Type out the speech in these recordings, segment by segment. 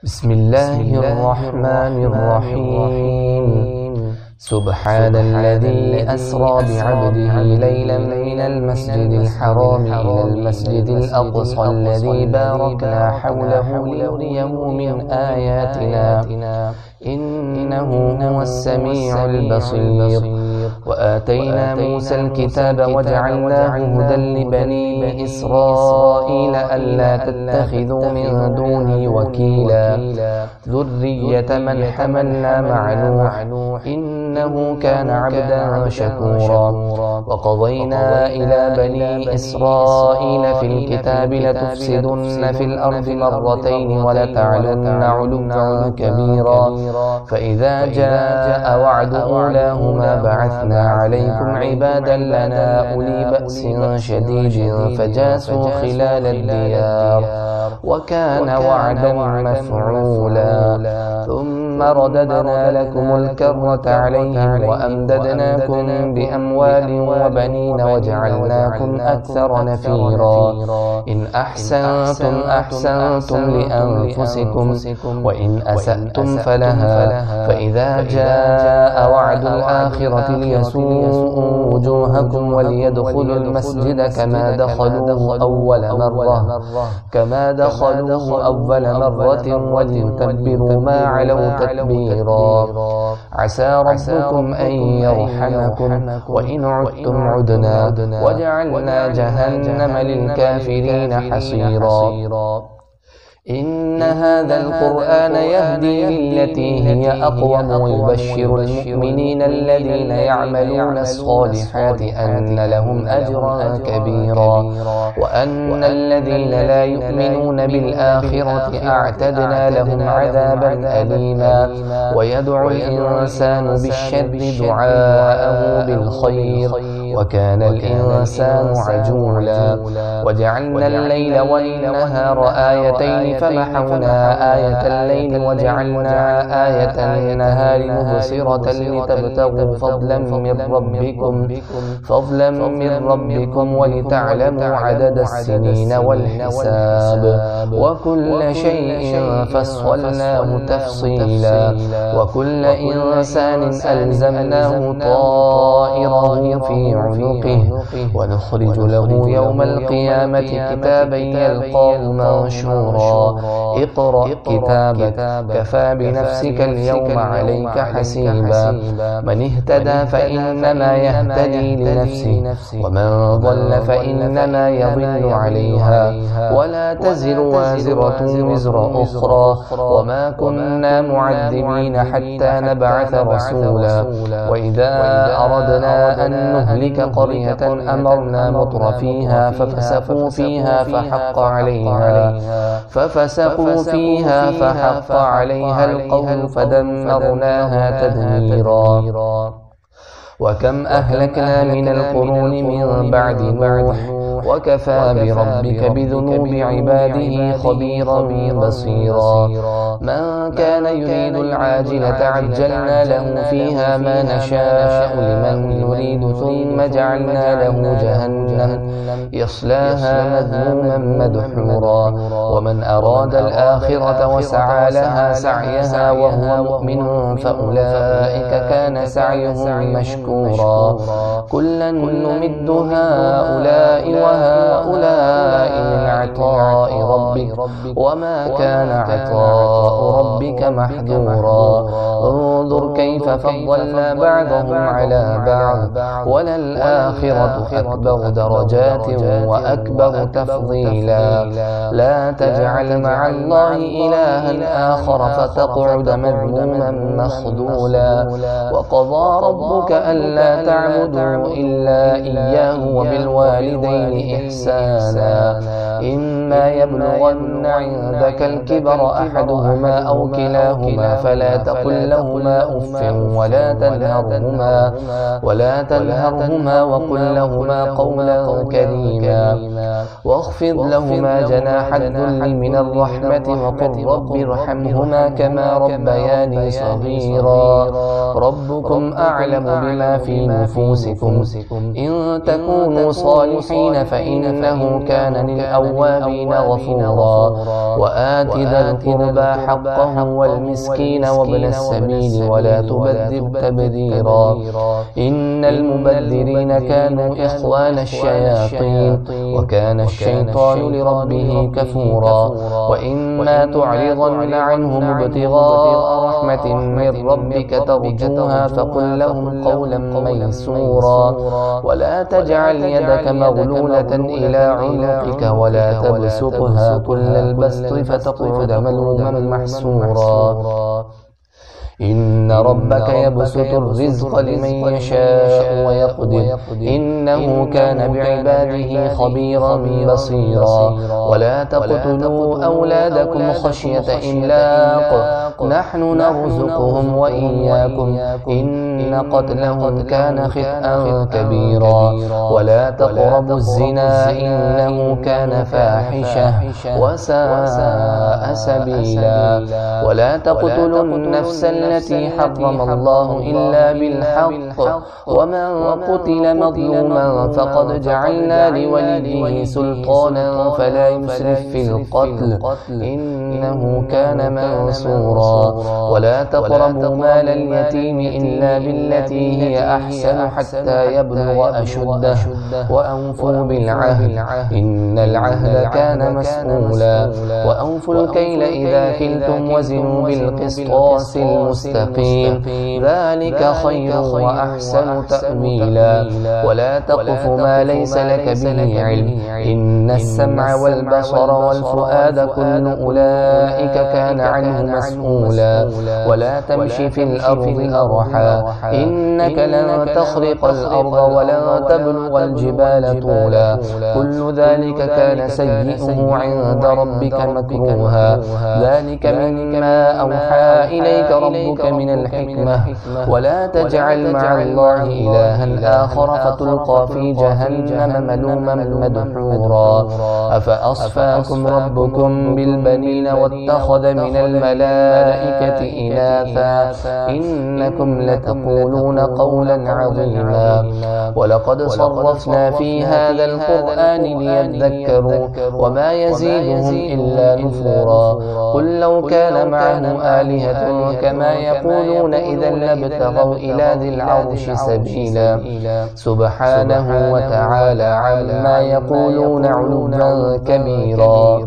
بسم الله الرحمن الرحيم. سبحان الذي أسرى بعبده ليلا من المسجد الحرام إلى المسجد الأقصى الذي باركنا حوله لنريه من آياتنا إنه هو السميع البصير. وآتينا موسى الكتاب وجعلناه هدى لبني إسرائيل ألا تتخذوا من دوني وكيلا ذرية من حملنا مع نوح إنه كان عبدا شكورا. وقضينا إلى بني إسرائيل في الكتاب لتفسدن في الأرض مرتين ولتعلن علوا كبيرا فإذا جاء وعد أولاهما بعثنا عليكم عبادا لنا أولي بأس شديد فجاسوا خلال الديار وكان وعدا مفعولا. ثم رددنا لكم الكرة عليهم وأمددناكم بأموال وبنين وجعلناكم أكثر نفيرا. إن أحسنتم أحسنتم لأنفسكم وإن أسأتم فلها فإذا جاء وعد الآخرة ليسوءوا وجوهكم وليدخلوا المسجد كما دخلوه أول مرة وليتبروا ما علوا تتبيرا. عسى ربكم أن يرحمكم وإن عدتم عدنا وجعلنا جهنم للكافرين حصيرا. إن هذا القرآن يهدي للتي هي أقوم ويبشر المؤمنين الذين يعملون الصالحات أن لهم أجرا كبيرا وأن الذين لا يؤمنون بالآخرة أعتدنا لهم عذابا أليما. ويدعو الإنسان بالشر دعاءه بالخير وكان الإنسان عجولا. وجعلنا الليل والنهار آيتين فمحونا آية الليل وجعلنا آية النهار مبصرة لتبتغوا فضلا من ربكم ولتعلموا عدد السنين والحساب وكل شيء فصلناه تفصيلا. وكل إنسان ألزمناه طائره في عنقه ونخرج له يوم القيامة كتابا يلقاه منشورا. اقرأ كتابك كفى بنفسك اليوم عليك حسيبا. من اهتدى فإنما يهتدي لنفسه ومن ضل فإنما يضل عليها ولا تزر وازرة وزر أخرى وما كنا معذبين حتى نبعث رسولا. وإذا أردنا أن نهلك قرية أمرنا مترفيها ففسقوا فيها فحق عليها القول فدمرناها تدميرا. وكم أهلكنا من القرون من بعد نوح وكفى بربك بذنوب عباده خبيرا بصيرا. من كان يريد العاجلة عجلنا له فيها ما نشاء لمن نريد ثم جعلنا له جهنم يصلاها مذموما مدحورا. ومن أراد الآخرة وسعى لها سعيها وهو مؤمن فأولئك كان سعيهم مشكورا. كلا نمد هؤلاء وهؤلاء من عطاء ربك وما كان عطاء ربك محذورا. انظر كيف فضلنا بعضهم على بعض وللآخرة أكبر درجات وأكبر تفضيلا. لا تجعل مع الله إلها آخر فتقعد مذموما مخذولا. وقضى ربك ألا تعبدوا إلا إياه وبالوالدين إحسانا. إما يبلغن عندك الكبر أحدهما أو كلاهما فلا تقل لهما أف ولا تنهرهما وقل لهما قولا كريما. واخفض لهما جناح الذل من الرحمة وقل رب ارحمهما كما ربياني صغيرا ربكم أعلم بما في نفوسكم إن تكونوا صالحين فإنه كان للأوابين غفورا وآت ذا القربى حقه والمسكين وابن السبيل ولا تبذر تبذيرا إن المبذرين كانوا إخوان الشياطين وكان الشيطان لربه كفورا وإما تعرضن عنهم ابتغاء رحمة من ربك ترجوها فقل لهم قولا ميسورا ولا تجعل يدك مغلولة إلى عنقك ولا تبسطها كل البسط فتقعد ملوما محسورا إن ربك يبسط الرزق لمن يشاء ويقدر إنه كان بعباده خبيرا بصيرا ولا تقتلوا أولادكم خشية إملاق نحن نرزقهم وإياكم إن قتلهم كان خطأ كبيرا ولا تقربوا الزنا إنه كان فاحشة وساء سبيلا ولا تقتلوا النفس التي حرم الله إلا بالحق ومن قتل مظلوما فقد جعلنا لوليه سلطانا فلا يسرف في القتل إنه كان منصورا ولا تقربوا مال اليتيم إلا بالتي هي أحسن حتى يبلغ أشده وأوفوا بالعهد إن العهد كان مسؤولا وأوفوا الكيل إذا كلتم وزنوا بالقسطاس المستقيم ذلك خير وأحسن تأويلا ولا تقف ما ليس لك به علم إن السمع والبصر والفؤاد كل أولئك كان عنه مسؤولا ولا تمش في الأرض مرحا إنك لن تخرق الأرض ولن تبلغ الجبال طولا كل ذلك كان سيئه عند ربك مكروها ذلك مما أوحى إليك ربك من الحكمة ولا تجعل مع الله إلها آخر فتلقى في جهنم ملوما مدحورا أفأصفاكم ربكم بالبنين واتخذ من الملائكة إناثا إنكم لتقولون قولا عظيما ولقد صرفنا في هذا القرآن ليذكروا وما يزيدهم إلا نفورا قل لو كان معه آلهة كما يقولون إذا لابتغوا إلى ذي العرش سبيلا سبحانه وتعالى عما يقولون علوا كبيرا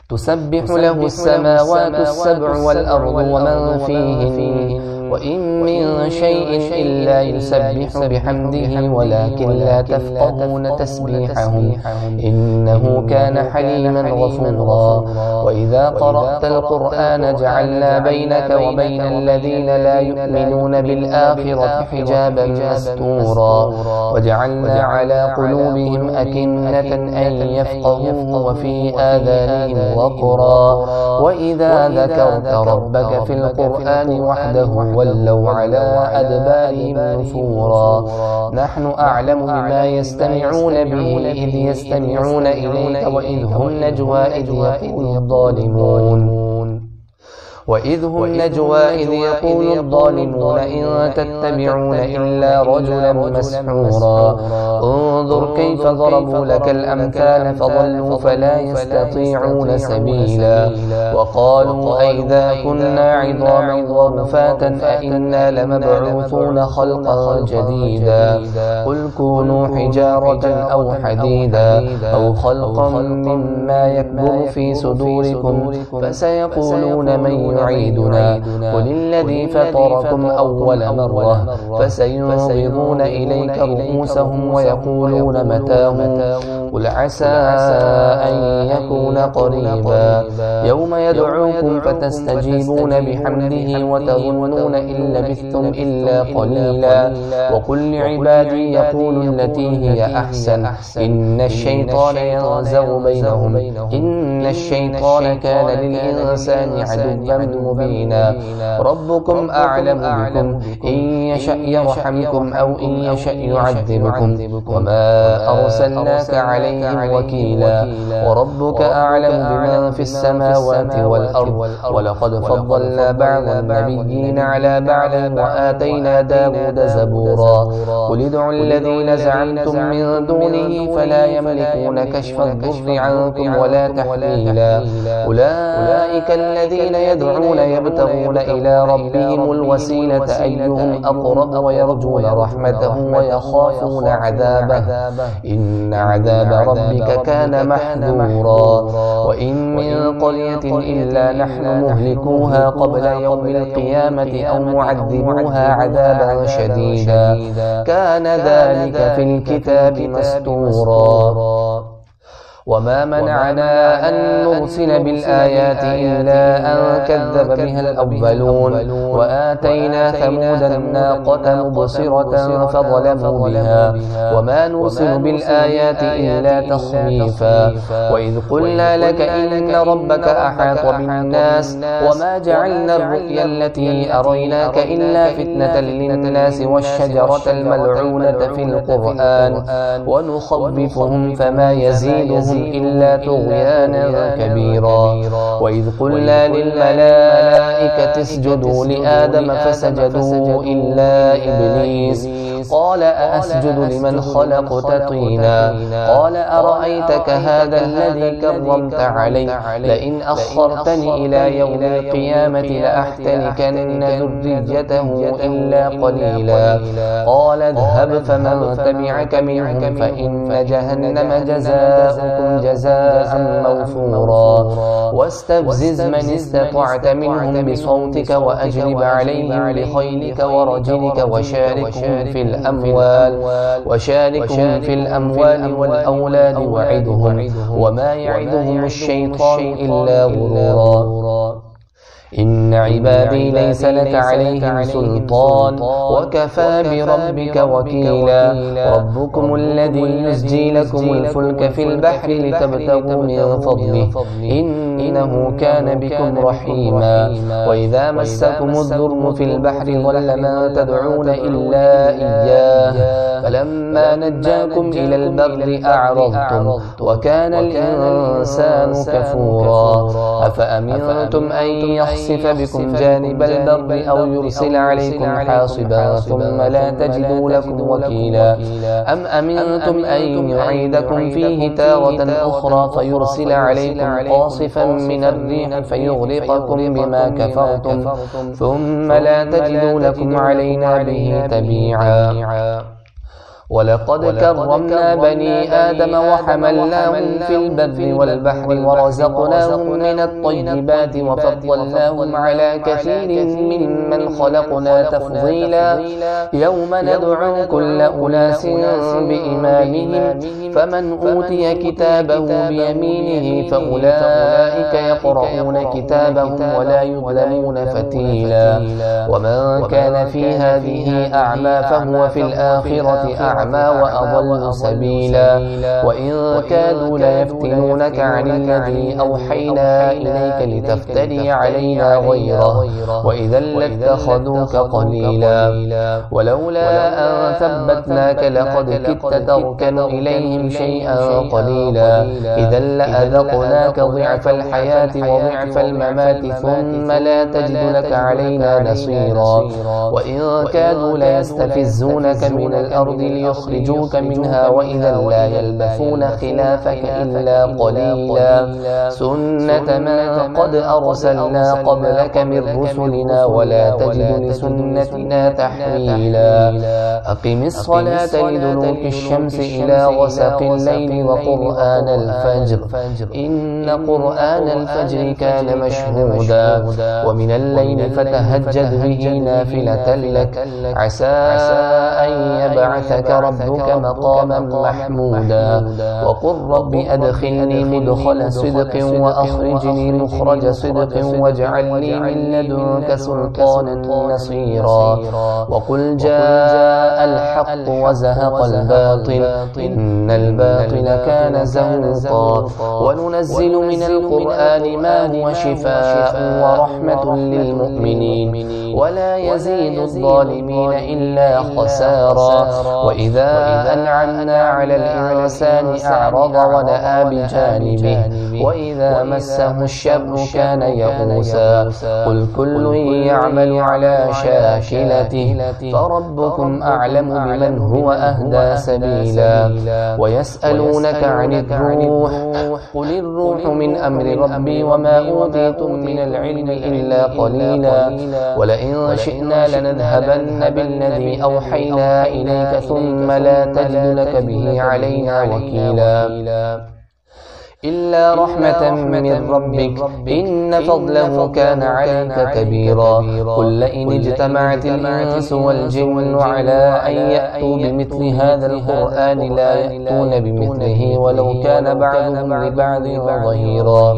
تسبح له السماوات السبع والأرض ومن فيهن وإن من شيء إلا يسبح بحمده ولكن لا تفقهون تسبيحهم إنه كان حليما غفورا وإذا قرأت القرآن جعلنا بينك وبين الذين لا يؤمنون بالآخرة حجابا مستورا وجعلنا على قلوبهم أكنة أن يفقهوه وفي آذانهم وقرا وإذا ذكرت ربك في القرآن وحده ولوا على أدبارهم نفورا نحن أعلم بما يستمعون به إذ يستمعون إليك وإذ هم نجوى إذ يقول الظالمون إن تتبعون إلا رجلا مسحورا انظر كيف ضربوا لك الأمثال فضلوا فلا يستطيعون سبيلا وقالوا أئذا كنا عظاما ورفاتا أئنا لمبعوثون خلقا جديدا قل كونوا حجارة أو حديدا أو خلقا مما يكبر في صدوركم فسيقولون من يعيدنا قل الذي فطركم أول مرة فسينغضون إليك رؤوسهم ويقولون متاه قل عسى أن يكون قريبا يوم يدعوكم يدعوكم فتستجيبون بحمده وتظنون إن لبثتم إلا قليلا وقل لعبادي يقولوا التي هي أحسن إن الشيطان ينزغ بينهم إن الشيطان كان للإنسان عدوا مبينا ربكم أعلم بكم إن يشأ يرحمكم أو إن يشأ يعذبكم وما أرسلناك عليهم وكيلا وربك أعلم بمن في السماوات والأرض ولقد فضلنا بعض النبيين على بعض وآتينا داود زبورا قل ادعوا الذين زعمتم من دونه فلا يملكون كشف الضر عنكم ولا تحويلا أولئك الذين يدعون يبتغون إلى ربهم الوسيلة أيهم أقرب ويرجون رحمته ويخافون عذابه إن عذاب ربك كان محذورا وإن من قرية إلا نحن مهلكوها قبل يوم القيامة أو معذبوها عذابا شديدا كان ذلك في الكتاب مسطورا وما منعنا أن نرسل بالآيات إلا أن كذب بها الأولون وآتينا ثمود الناقة مبصرة فظلموا بها وما نرسل بالآيات إلا تخويفا وإذ قلنا لك إن ربك أحاط بالناس وما جعلنا الرؤيا التي أريناك إلا فتنة للناس والشجرة الملعونة في القرآن ونخوفهم فما يزيدهم إلا طغيانا كبيرا وإذ قلنا للملائكة اسجدوا لآدم فسجدوا إلا إبليس قال أأسجد لمن خلقت طينا قال أرأيتك هذا الذي كرمت علي لئن أخرتني إلى يوم القيامة لأحتنكن ذريته إلا قليلا قال اذهب فمن تبعك منهم فإن جهنم جزاؤكم جزاء موفورا واستفزز من استطعت منهم بصوتك وأجلب عليهم بخيلك ورجلك وشاركهم في الأموال والأولاد وعدهم وما يعدهم الشيطان إلا غرورا إن عبادي ليس لك عليهم سلطان وكفى بربك وكيلا ربكم الذي يزجي لكم الفلك في البحر لتبتغوا من فضله إنه كان بكم رحيما وإذا مسكم الضر في البحر ضل من تدعون إلا إياه فلما نجاكم إلى البر أعرضتم وكان الإنسان كفورا أفأمنتم أن يخسف بكم جانب البر أو يرسل عليكم حاصبا ثم لا تجدوا لكم وكيلا أم أمنتم أن يعيدكم فيه تارة أخرى فيرسل عليكم قاصفا من الريح فيغرقكم بما كفرتم ثم لا تجدوا لكم علينا به تبيعا ولقد كرمنا بني آدم وحملناهم في البر والبحر ورزقناهم من الطيبات وفضلناهم على كثير ممن خلقنا تفضيلا يوم ندعو كل أناس بإمامهم فمن أوتي كتابه بيمينه فأولئك يقرؤون كتابهم ولا يظلمون فتيلا ومن كان في هذه أعمى فهو في الآخرة أعمى وأضل سبيلا وإن كادوا ليفتنونك عن الذي أوحينا إليك لتفتري علينا غيره وإذا لاتخذوك قليلا ولولا أن ثبتناك لقد كدت تركن إليهم شيئا قليلا إذا لأذقناك ضعف الحياة وضعف الممات ثم لا تجد لك علينا نصيرا وإن كادوا ليستفزونك من الأرض ليخرجوك منها وإذا لا يلبثون خلافك إلا قليلا سنة من قد أرسلنا قبلك من رسلنا ولا تجد لسنتنا تحويلا أقم الصلاة لدلوك الشمس إلى غسق الليل وقرآن الفجر إن قرآن الفجر كان مشهودا ومن الليل فتهجد به نافلة لك عسى أن يبعثك ربك مقاما محمودا وقل رب أدخلني مدخل صدق وأخرجني مخرج صدق واجعل لي من لدنك سلطانا نصيرا وقل جاء الحق وزهق الباطل إن الباطل كان زهوقا وننزل من القرآن ما هو شفاء ورحمة للمؤمنين ولا يزيد الظالمين إلا خسارا وإذا أنعمنا على الإنسان أعرض ونأى بجانبه وإذا مسه الشر كان يئوسا قل كل يعمل على شاكلته فربكم أعلم بمن هو أهدى سبيلا ويسألونك عن الروح قل الروح من أمر ربي وما أوتيتم من العلم إلا قليلا ولئن شئنا لنذهبن بالذي أوحينا إليك ثم لا تجد لك به علينا وكيلا إلا رحمة من ربك إن فضله كان عليك كبيرا قل لئن اجتمعت الإنس والجن على أن يأتوا بمثل هذا القرآن لا يأتون بمثله ولو كان بعضهم لبعض ظهيرا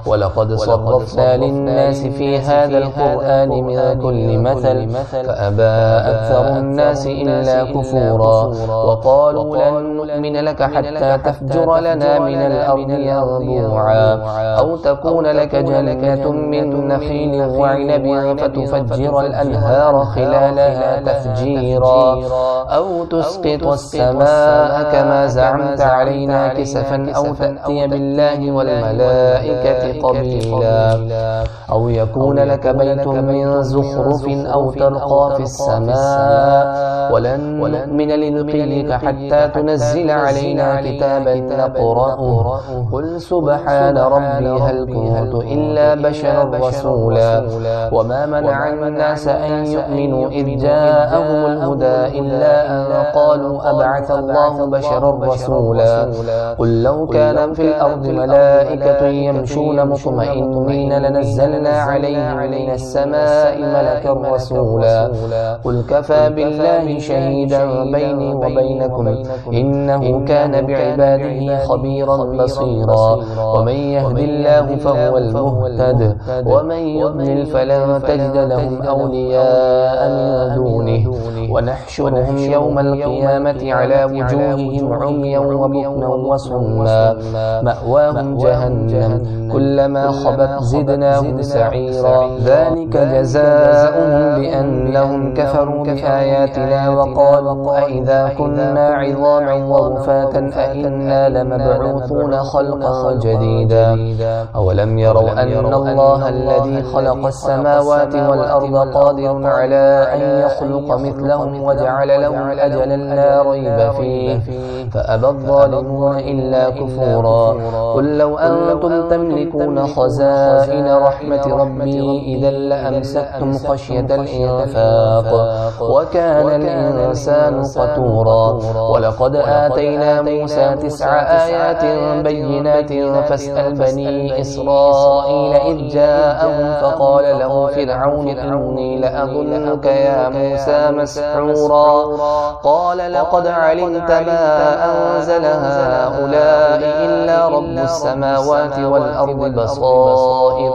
ولقد صرفنا للناس في هذا القرآن من كل مثل فأبى أكثر الناس إلا كفورا وقالوا لن نؤمن لك حتى تفجر لنا من الأرض ينبوعا أو تكون لك جنة من نخيل وعنب فتفجر الأنهار خلالها تفجيرا أو تسقط السماء كما زعمت علينا كسفا أو تأتي بالله والملائكة قبيلا أو يكون لك بيت من زخرف أو ترقى في السماء ولن نؤمن لرقيك حتى تنزل علينا كتابا نقرأه قل سبحان ربي هل كنت إلا بشرا رسولا وما منع الناس أن يؤمنوا إذ جاءهم الهدى إلا أن قالوا أبعث الله بشرا رسولا قل لو كان في الأرض ملائكة يمشون مطمئنين لنزلنا عليهم من السماء ملكا رسولا قل كفى بالله شهيدا بيني وبينكم إنه كان بعباده خبيرا بصيرا ومن يهد الله فهو المهتد ومن يضلل فلن تجد لهم أولياء من دونه ونحشرهم يوم القيامة على وجوههم عميا وبكما وصما مأواهم جهنم كلما خبت زدناهم سعيرا ذلك جزاؤهم بأنهم كفروا بآياتنا وقالوا أئذا كنا عظاما ورفاتا أئنا لمبعوثون خلقا جديدا أولم يروا أن الله الذي خلق السماوات والأرض قادر على أن يخلق مثلهم وجعل لهم أجلا لا ريب فيه فأبى الظالمون إلا كفورا قل لو أنتم تملكون خزائن رحمة ربي إذا لأمسكتم خشية الإنفاق وكان الإنسان قتورا ولقد آتينا موسى 9 آيات بينات فاسأل بني إسرائيل إذ جاءهم فقال له فرعون إني لأظنك يا موسى مسحورا قال لقد علمت ما أنزل هؤلاء إلا رب السماوات والأرض بصائر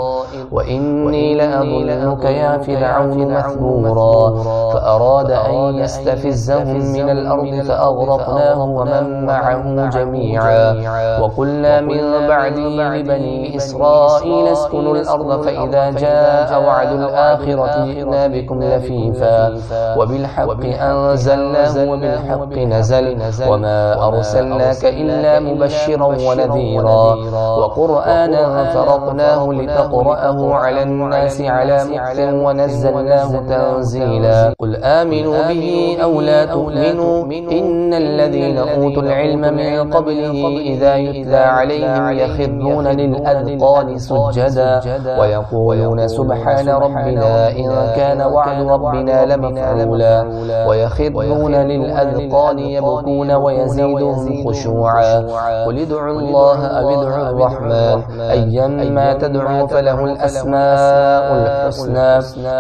وإني لأظنك يا فرعون مثبورا فأراد أن يستفزهم من الأرض فأغرقناه ومن معه جميعا وقلنا من بعده لبني إسرائيل اسكنوا الأرض فإذا جاء وعد الآخرة جئنا بكم لفيفا وبالحق أنزلناه وبالحق نزل وما أرسلناك إلا مبشرا ونذيرا وقرآنا فرقناه لتقرأه على الناس على مكث ونزلناه تنزيلا قل آمنوا به أو لا تؤمنوا إن الذين أوتوا العلم من قبله إذا يتلى عليهم يخرون للأذقان سجدا ويقولون سبحان ربنا إن كان وعد ربنا لمفعولا ويخرون للأذقان يبكون ويزيدهم خشوعا قل ادعوا الله أو ادعوا الرحمن أيما تدعوا فله الأسماء الأسماء الحسنى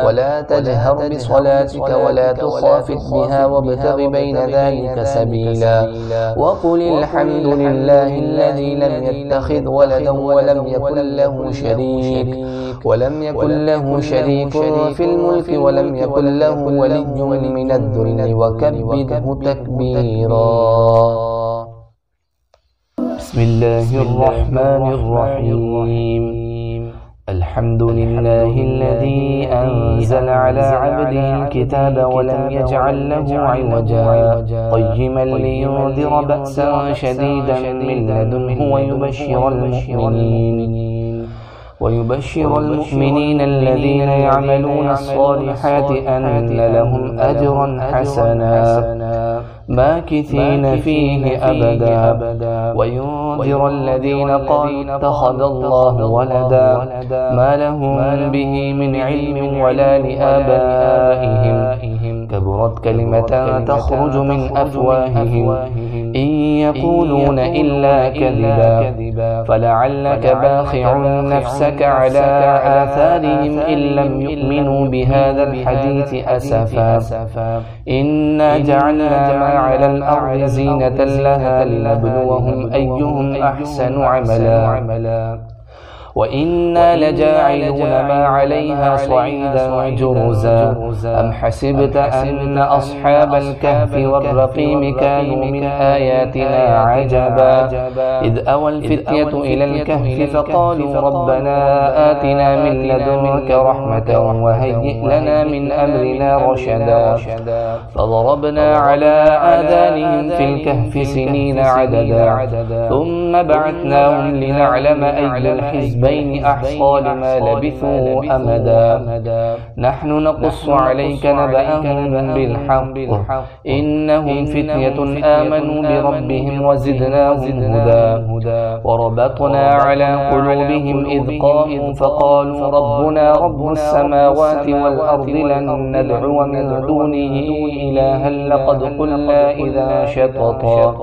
ولا تجهر بصلاتك ولا تخافت بها وابتغ بين ذلك سبيلا وقل الحمد لله الذي لم يتخذ ولدا ولم يكن له شريك في الملك ولم يكن له ولي من الذل وكبره تكبيرا. بسم الله الرحمن الرحيم. الحمد لله الذي أنزل على عبده الكتاب ولم يجعل له عوجا قيما لينذر بأسا شديدا من لدنه ويبشر المؤمنين الذين يعملون الصالحات أن لهم أجرا حسنا ماكثين فيه أبدا وينذر الذين قالوا اتخذ الله ولدا ما لهم به من علم ولا لآبائهم كبرت كلمة تخرج من أفواههم إن يقولون إلا كذبا فلعلك باخع نفسك على آثارهم إن لم يؤمنوا بهذا الحديث أسفا إنا جعلنا ما على الأرض زينة لها لنبلوهم أيهم أحسن عملا وإنا لجاعلون ما عليها صعيدا جرزا أم حسبت أن أصحاب الكهف والرقيم كانوا من آياتنا عجبا إذ أوى الفتية إلى الكهف فقالوا ربنا آتنا من لدنك رحمة وهيئ لنا من أمرنا رشدا فضربنا على آذانهم في الكهف سنين عددا ثم بعثناهم لنعلم أي الحزبين أحصى لما لبثوا أمدا نحن نقص عليك نبأهم بالحق إنهم فتية آمنوا بربهم وزدناهم هدى وربطنا على قلوبهم إذ قاموا فقالوا ربنا رب السماوات والأرض لن ندعو من دونه إلها لقد قلنا إذا شططا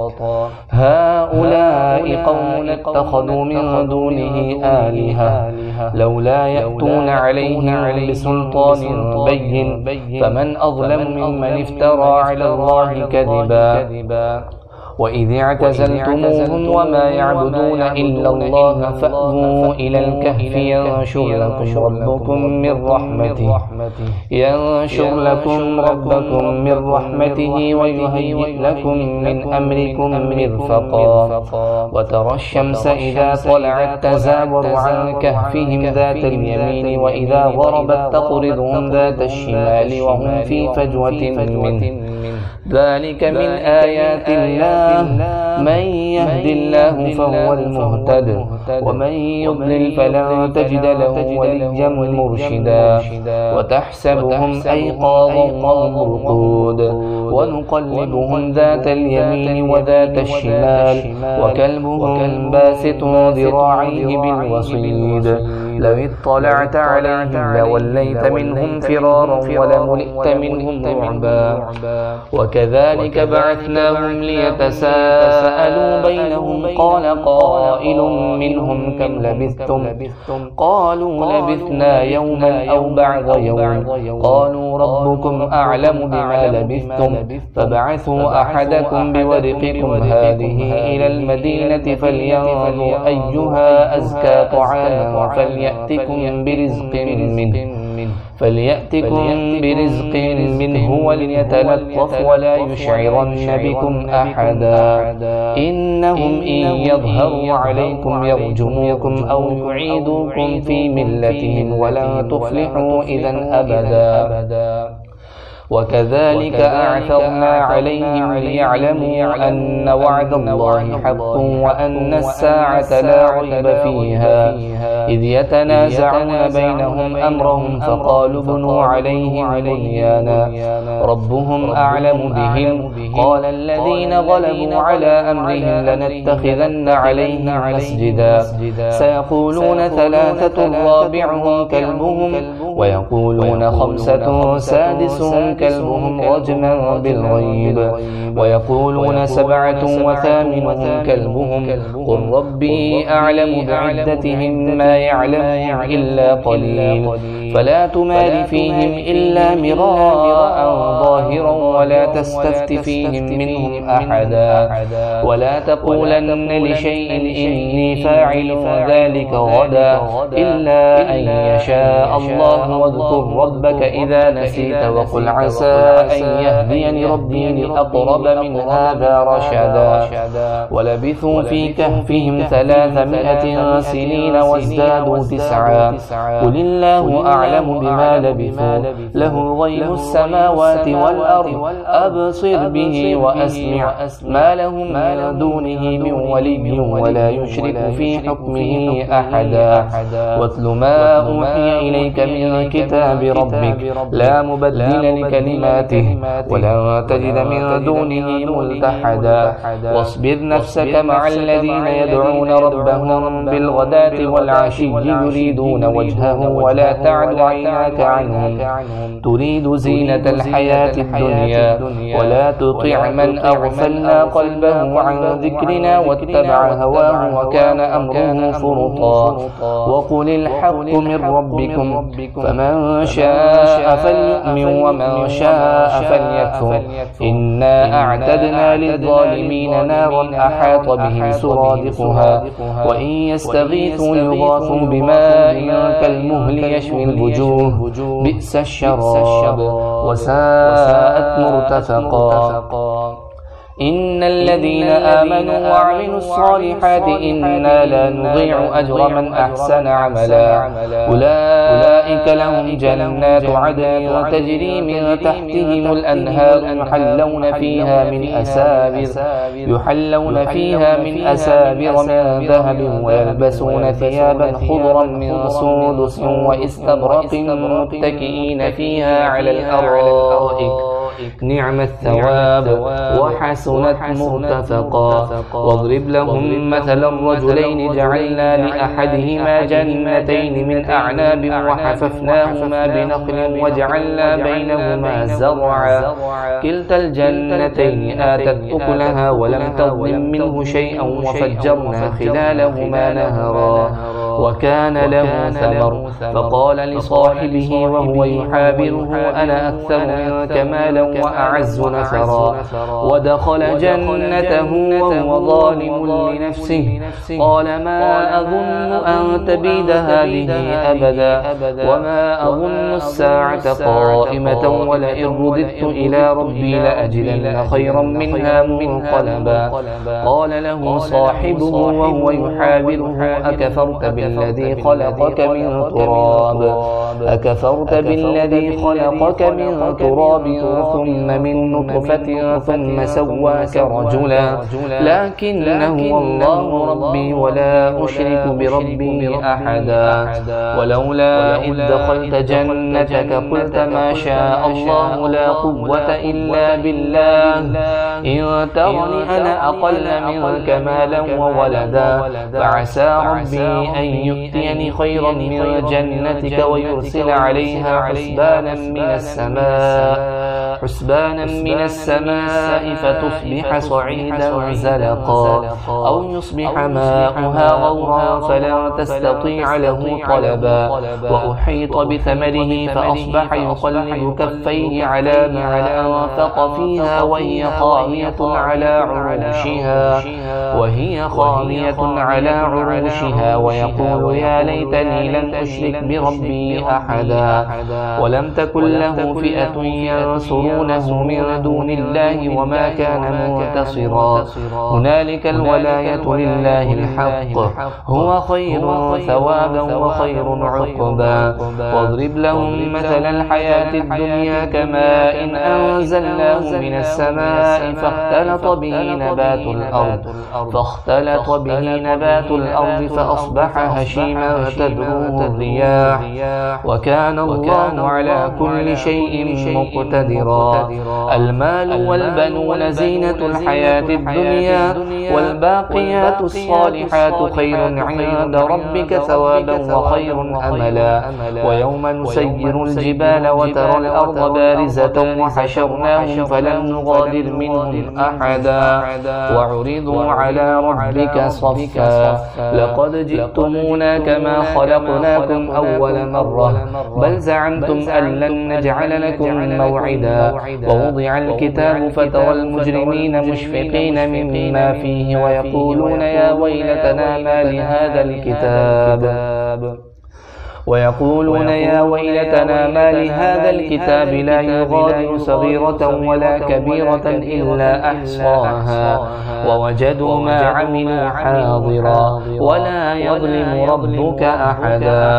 هؤلاء قوم اتخذوا من دونه آلهة لولا يأتون عليهم بسلطان بين فمن أظلم ممن افترى على الله كذبا وإذ اعتزلتموهم وما يعبدون إلا الله فأووا إلى الكهف ينشر لكم من رحمته ويهيئ لكم من أمركم مرفقا وترى الشمس إذا طلعت تزاور عن كهفهم ذات اليمين وإذا غربت تقرضهم ذات الشمال وهم في فجوة منه ذلك من آيات الله من يهد الله فهو المهتد ومن يضلل فلن تجد له وليا مرشدا وتحسبهم أيقاظا وهم رقود ونقلبهم ذات اليمين وذات الشمال وكلبهم باسط ذراعيه بالوصيد لو اطلعت عليهم لوليت منهم فرارا ولملئت منهم رعبا وكذلك بعثناهم ليتساءلوا بينهم قال قائل منهم كم لبثتم قالوا لبثنا يوما أو بعض يوم قالوا ربكم أعلم بما لبثتم فابعثوا أحدكم بورقكم هذه إلى المدينة فلينظر أيها أزكى طعاما فليأتكم برزق منه وليتلطف ولا يشعرن بكم أحدا إنهم إن يظهروا عليكم يرجموكم أو يعيدوكم في ملتهم ولن تفلحوا إذا أبدا وكذلك أعثرنا عليهم ليعلموا أن وعد الله حق وأن الساعة لا ريب فيها إذ يتنازعون بينهم أمرهم فقالوا بنوا عليهم بنيانا ربهم أعلم بهم قال الذين غلبوا على أمرهم لنتخذن عليهم مسجدا سيقولون ثلاثة رابعهم كلبهم ويقولون خمسة سادسهم كلبهم رجما بالغيب ويقولون 7 وثامنهم كلبهم قل ربي أعلم بعدتهم ما مما يعلمهم إلا قليل فلا تمار فيهم إلا مراء ظاهرا ولا تستفت فيهم منهم أحدا ولا تقولن لشيء إني فاعل ذلك غدا إلا أن يشاء الله واذكر ربك إذا نسيت وقل عسى أن يهديني ربي لأقرب من هذا رشدا ولبثوا في كهفهم 300 سنين وازدادوا 9 قل الله أعلم بما لبثوا له غيب السماوات والأرض أبصر به وأسمع ما لهم من دونه من ولي ولا يشرك في حكمه أحدا واتل ما أوحي إليك من كتاب ربك لا مبدل لكلماته ولا تجد من دونه ملتحدا واصبر نفسك مع الذين يدعون ربهم بالغداة والعشي يريدون وجهه ولا تعد عيناك عنهم تريد زينة الحياة الدنيا ولا تطع من أغفلنا قلبه عن ذكرنا واتبع هواه وكان أمره فرطا وقل الحق من ربكم فمن شاء فليؤمن ومن شاء فليكفر إنا أعتدنا للظالمين نارا أحاط بهم سرادقها وإن يستغيثوا يغاثوا بماء كالمهل يشوي الوجوه بئس الشراب وساءت مرتفقا إن الذين آمنوا وعملوا الصالحات إنا لا نضيع أجر من أحسن عملا أولئك لهم جنات عدن تجري من تحتهم الأنهار يحلون فيها من أسابر من ذهب ويلبسون ثيابا خضرا من سندس واستبرق متكئين فيها على الأرائك نعم الثواب وحسنت مرتفقا واضرب لهم مثلا رجلين جعلنا لأحدهما جنتين من أعناب وحففناهما بنخل وجعلنا بينهما زرعا كلتا الجنتين آتت أكلها ولم تظلم منه شيئا وفجرنا خلالهما نهرا وكان له ثمر فقال لصاحبه وهو يحابره أنا أكثر منك مالا وأعز نفرا ودخل جنته وهو ظالم لنفسه قال ما أظن أن تبيد هذه أبدا وما أظن الساعة قائمة ولئن رددت إلى ربي لأجدن خيرا منها منقلبا قال له صاحبه وهو يحابره أكفرت بالذي خلقك من تراب ثم من نطفة ثم سواك رجلا لكنه الله ربي ولا أشرك بربي أحدا ولولا إذ دخلت جنتك قلت ما شاء الله لا قوة إلا بالله إن ترني أنا أقل منك مالا وولدا فعسى ربي أن يؤتيني خيرا من جنتك ويرسل عليها حسبانا من السماء فتصبح صعيدا زلقا أو يصبح ماؤها غورا فلا تستطيع له طلبا وأحيط بثمره فأصبح يقلب كفيه على ما أنفق فيها وهي خاوية على عروشها ويقول يا ليتني لم أشرك بربي أحدا ولم تكن له فئة ينصرونه من دون الله وما كان منتصرا هنالك الولاية لله الحق هو خير ثوابا وخير عقبا واضرب لهم مثل الحياة الدنيا كماء إن أنزلناه من السماء فاختلط به نبات الأرض فأصبح هشيما تذروه الرياح وكان الله على كل شيء مقتدرا مقتدرا. المال والبنون زينة الحياة الدنيا، والباقيات الصالحات خير عند ربك ثوابا وخير أملا. ويوم نسير الجبال وترى الأرض بارزة وحشرناهم فلم نغادر منهم أحدا وعرضوا على ربك صفا لقد جئتمونا كما خلقناكم أول مرة بل زعمتم أن لن نجعل لكم موعدا. ووضع الكتاب فترى المجرمين مشفقين مما فيه ويقولون يا ويلتنا ما لهذا الكتاب لا يغادر صغيرة ولا كبيرة إلا أحصاها ووجدوا ما عملوا حاضرا ولا يظلم ربك أحدا.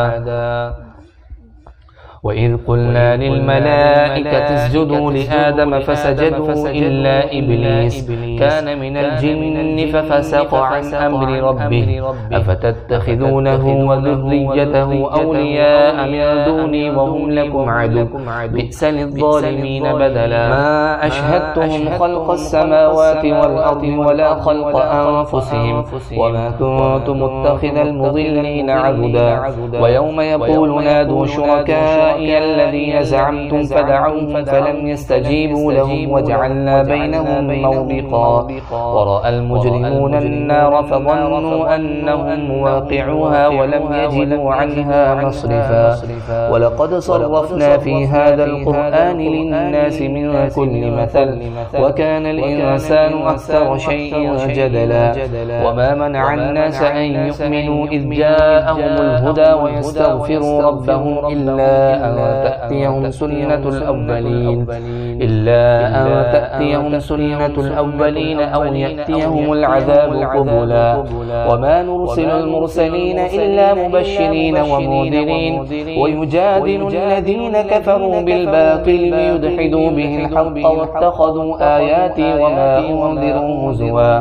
وإذ قلنا للملائكة اسجدوا لآدم فسجدوا إلا إبليس كان من الجن ففسق عن أمر ربه أفتتخذونه وذريته أولياء من دوني وهم لكم عدو بئس للظالمين بدلا. ما أشهدتهم خلق السماوات والأرض ولا خلق أنفسهم وما كنت متخذ المضلين عبدا. ويوم يقول نادوا شركاء الذين زعمتم فدعوهم فلم يستجيبوا لهم وجعلنا بينهم موبقا. ورأى المجرمون النار فظنوا أنهم مواقعوها ولم يجدوا عنها مصرفا. ولقد صرفنا في هذا القرآن للناس من كل مثل وكان الإنسان أكثر شيء جدلا. وما منع الناس أن يؤمنوا إذ جاءهم الهدى ويستغفروا ربهم إلا أن تأتيهم سنة الأولين أو يأتيهم العذاب قبلا. وما نرسل المرسلين إلا مبشرين ومنذرين ويجادل الذين كفروا بالباطل ليدحدوا به الحق واتخذوا آياتي وما أنذروا هزوا.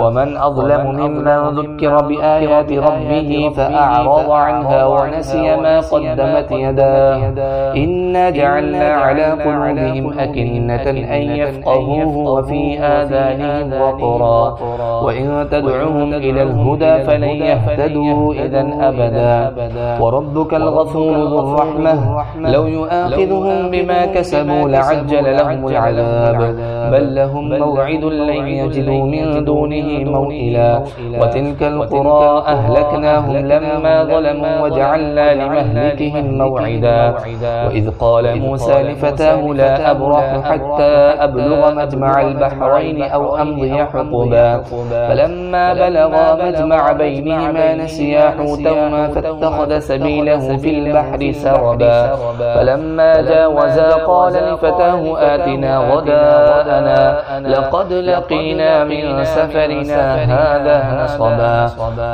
ومن أظلم ممن ذكر بآيات ربه فأعرض عنها ونسي ما قدمت يداه إنا جعلنا على قلوبهم أكنة أن يفقهوه وفي آذانهم وقرا وإن تدعوهم إلى الهدى فلن يهتدوا إذا أبدا. وربك الغفور ذو الرحمة لو يؤاخذهم بما كسبوا لعجل لهم العذاب بل لهم موعد لن يجدوا من دونه موئلا. وتلك القرى أهلكناهم لما ظلموا وجعلنا لمهلكهم موعدا. وإذ قال موسى لفتاه لا أبرح حتى أبلغ مجمع البحرين أو أمضي حقبا فلما بلغا مجمع بينهما نسيا حوتهما فاتخذ سبيله في البحر سربا. فلما جاوزا قال لفتاه آتنا غداءنا لقد لقينا من سفرنا هذا نصبا.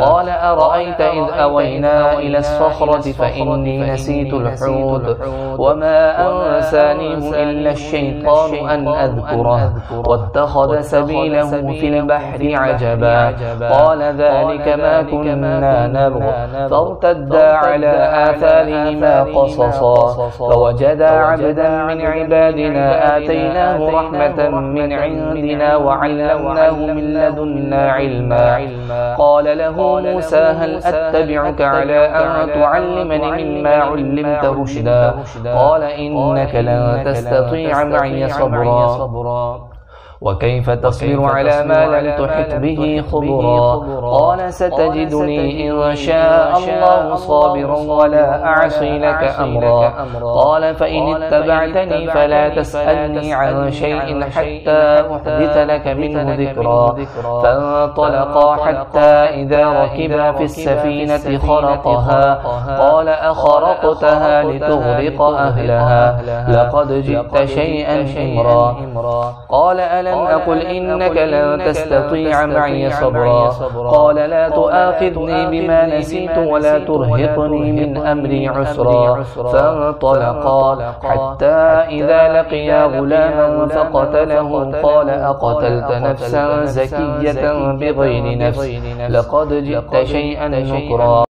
قال أرأيت إذ أوينا إلى الصخرة فإني نسيت الحوت وما أنسانيه إلا الشيطان أن أذكره واتخذ سبيله في البحر عجبا. قال ذلك ما كنا نبغ فارتدا على آثارهما قصصا فوجدا عبدا من عبادنا آتيناه رحمة من عندنا وعلمناه من لدنا علما. قال له موسى هل أتبعك على أن تعلمني مما علمت رشدا قال إنك لن تستطيع معي صبرا وكيف تصبر على ما لم تحط به خبرا. قال ستجدني إن شاء الله صابرا ولا أعصي لك أمرا. قال فإن اتبعتني فلا تسألني عن شيء حتى أحدث لك منه ذكرا. فانطلقا حتى إذا ركبا في السفينة خرقها قال أخرقتها لتغرق أهلها لقد جئت شيئا إمرا. قال ألم أقل إنك لن تستطيع معي صبرا. قال لا تؤاخذني بما نسيت ولا ترهقني من أمري عسرا. فانطلقا حتى إذا لقيا غلاما فقتله قال أقتلت نفسا زكية بغير نفس لقد جئت شيئا نكرا.